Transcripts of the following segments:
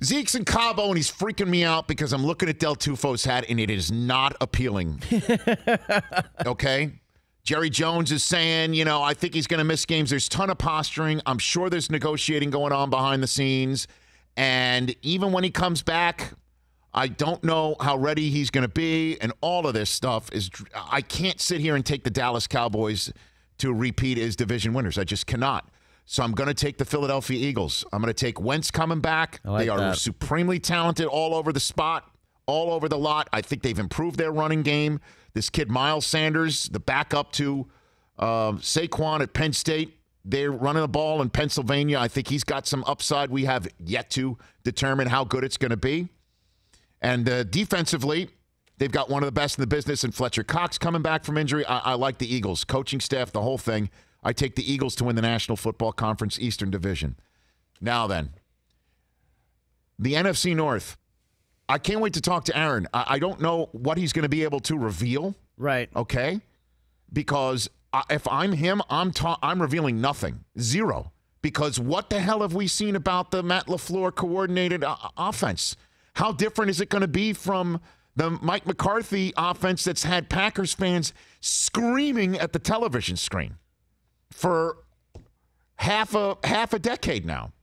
Zeke's in Cabo, and he's freaking me out because I'm looking at Del Tufo's hat, and it is not appealing. Okay? Jerry Jones is saying, I think he's going to miss games. There's a ton of posturing. I'm sure there's negotiating going on behind the scenes. And even when he comes back, I don't know how ready he's going to be. And all of this stuff is – I can't sit here and take the Dallas Cowboys to repeat as division winners. I just cannot. So I'm going to take the Philadelphia Eagles. I'm going to take Wentz coming back. They are supremely talented all over the spot, all over the lot. I think they've improved their running game. This kid, Miles Sanders, the backup to Saquon at Penn State, they're running the ball in Pennsylvania. I think he's got some upside. We have yet to determine how good it's going to be. And defensively, they've got one of the best in the business, and Fletcher Cox coming back from injury. I like the Eagles. Coaching staff, the whole thing. I take the Eagles to win the National Football Conference Eastern Division. Now then, the NFC North. I can't wait to talk to Aaron. I don't know what he's going to be able to reveal. Right. Okay? Because if I'm him, I'm revealing nothing. Zero. Because what the hell have we seen about the Matt LaFleur coordinated offense? How different is it going to be from the Mike McCarthy offense that's had Packers fans screaming at the television screen for half a decade now?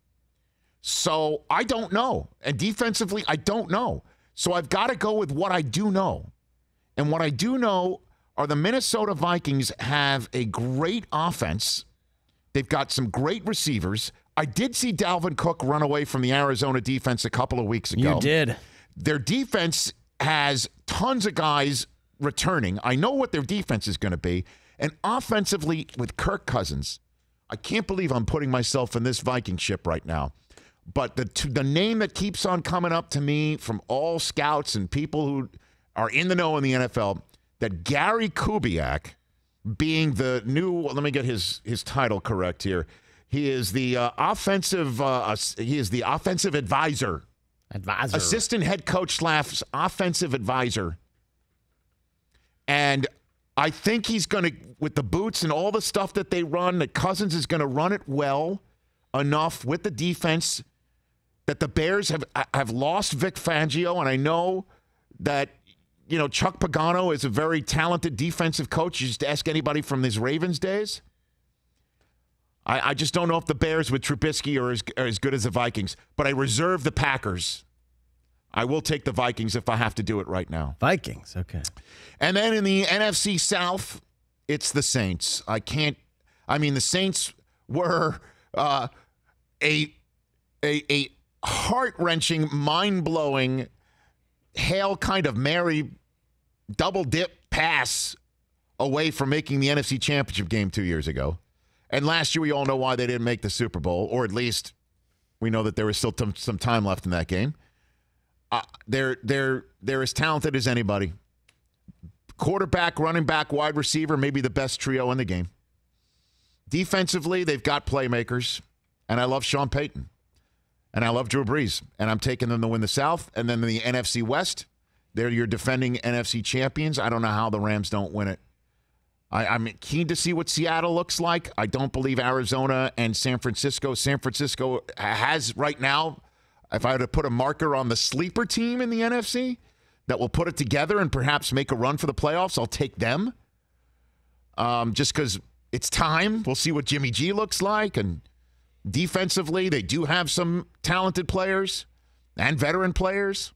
So I don't know. And defensively, I don't know. So I've got to go with what I do know. And what I do know are the Minnesota Vikings have a great offense. They've got some great receivers. I did see Dalvin Cook run away from the Arizona defense a couple of weeks ago. You did. Their defense has tons of guys returning. I know what their defense is going to be. And offensively, with Kirk Cousins, I can't believe I'm putting myself in this Viking ship right now. But the name that keeps on coming up to me from all scouts and people who are in the know in the NFL, that Gary Kubiak being the new, let me get his title correct here. He is the offensive advisor. Assistant head coach / offensive advisor. And I think he's going to, with the boots and all the stuff that they run, that Cousins is going to run it well enough with the defense that the Bears have lost Vic Fangio. And I know that, Chuck Pagano is a very talented defensive coach. You just ask anybody from his Ravens days. I just don't know if the Bears with Trubisky are as good as the Vikings. But I reserve the Packers. I will take the Vikings if I have to do it right now. Vikings, okay. And then in the NFC South, it's the Saints. The Saints were a heart-wrenching, mind-blowing, Hail kind of Mary double-dip pass away from making the NFC Championship game 2 years ago. And last year, we all know why they didn't make the Super Bowl, or at least we know that there was still some time left in that game. They're as talented as anybody. Quarterback, running back, wide receiver, maybe the best trio in the game. Defensively, they've got playmakers, and I love Sean Payton, and I love Drew Brees, and I'm taking them to win the South. And then the NFC West, they're your defending NFC champions. I don't know how the Rams don't win it. I'm keen to see what Seattle looks like. I don't believe Arizona and San Francisco. San Francisco has right now, if I were to put a marker on the sleeper team in the NFC that will put it together and perhaps make a run for the playoffs, I'll take them. Just because it's time. We'll see what Jimmy G looks like. And defensively, they do have some talented players and veteran players.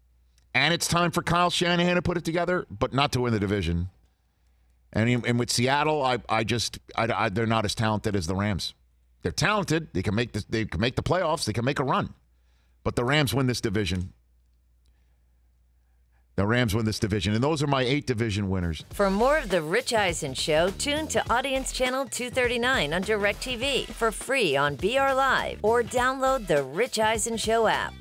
And it's time for Kyle Shanahan to put it together, but not to win the division. And with Seattle, they're not as talented as the Rams. They're talented. They can make the playoffs. They can make a run. But the Rams win this division. The Rams win this division. And those are my 8 division winners. For more of The Rich Eisen Show, tune to Audience Channel 239 on DirecTV for free on BR Live or download The Rich Eisen Show app.